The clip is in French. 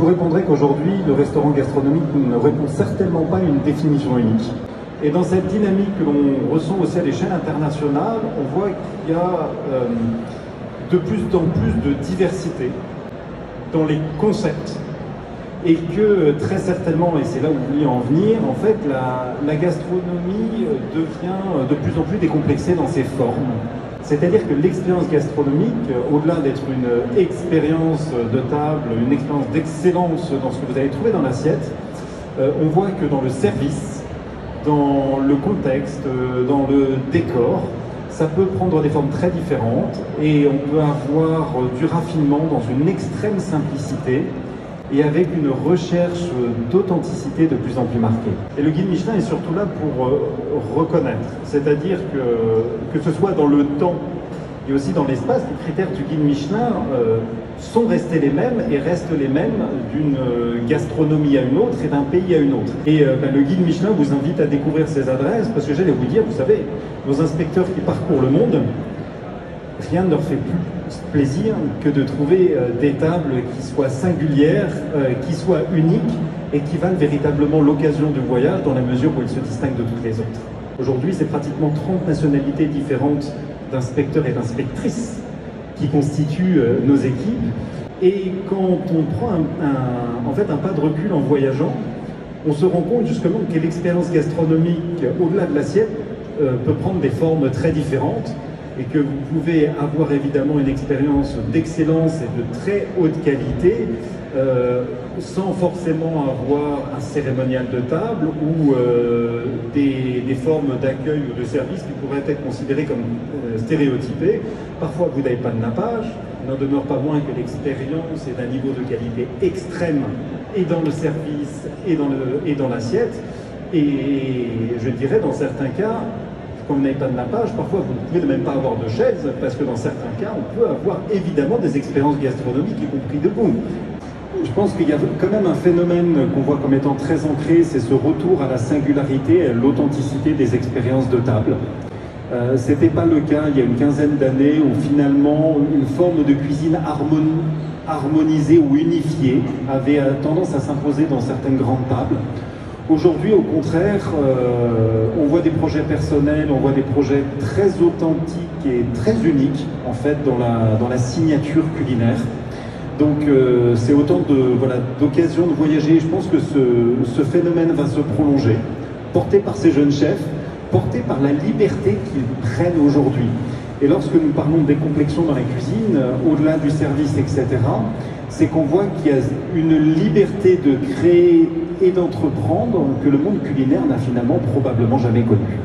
vous répondrai qu'aujourd'hui, le restaurant gastronomique ne répond certainement pas à une définition unique. Et dans cette dynamique que l'on ressent aussi à l'échelle internationale, on voit qu'il y a de plus en plus de diversité dans les concepts. Et que très certainement, et c'est là où vous vouliez en venir, en fait, la gastronomie devient de plus en plus décomplexée dans ses formes. C'est-à-dire que l'expérience gastronomique, au-delà d'être une expérience de table, une expérience d'excellence dans ce que vous allez trouver dans l'assiette, on voit que dans le service, dans le contexte, dans le décor, ça peut prendre des formes très différentes et on peut avoir du raffinement dans une extrême simplicité et avec une recherche d'authenticité de plus en plus marquée. Et le guide Michelin est surtout là pour reconnaître, c'est-à-dire que ce soit dans le temps et aussi dans l'espace, les critères du guide Michelin sont restés les mêmes et restent les mêmes d'une gastronomie à une autre et d'un pays à une autre. Et le guide Michelin vous invite à découvrir ces adresses parce que j'allais vous dire, vous savez, nos inspecteurs qui parcourent le monde, rien ne leur fait plus plaisir que de trouver des tables qui soient singulières, qui soient uniques et qui valent véritablement l'occasion du voyage dans la mesure où ils se distinguent de toutes les autres. Aujourd'hui, c'est pratiquement 30 nationalités différentes d'inspecteurs et d'inspectrices qui constituent nos équipes. Et quand on prend en fait un pas de recul en voyageant, on se rend compte justement que l'expérience gastronomique, au-delà de l'assiette, peut prendre des formes très différentes et que vous pouvez avoir évidemment une expérience d'excellence et de très haute qualité sans forcément avoir un cérémonial de table ou des formes d'accueil ou de service qui pourraient être considérées comme stéréotypées. Parfois vous n'avez pas de nappage, il n'en demeure pas moins que l'expérience est d'un niveau de qualité extrême et dans le service et dans l'assiette. Et je dirais dans certains cas, quand vous n'avez pas de nappage, parfois vous ne pouvez même pas avoir de chaise, parce que dans certains cas, on peut avoir évidemment des expériences gastronomiques, y compris debout. Je pense qu'il y a quand même un phénomène qu'on voit comme étant très ancré, c'est ce retour à la singularité, à l'authenticité des expériences de table. Ce n'était pas le cas il y a une quinzaine d'années où finalement une forme de cuisine harmonisée ou unifiée avait tendance à s'imposer dans certaines grandes tables. Aujourd'hui, au contraire, on voit des projets personnels, on voit des projets très authentiques et très uniques, en fait, dans la signature culinaire. Donc, c'est autant d'occasions de voyager. Je pense que ce phénomène va se prolonger, porté par ces jeunes chefs, porté par la liberté qu'ils prennent aujourd'hui. Et lorsque nous parlons de décomplexion dans la cuisine, au-delà du service, etc., c'est qu'on voit qu'il y a une liberté de créer et d'entreprendre que le monde culinaire n'a finalement probablement jamais connue.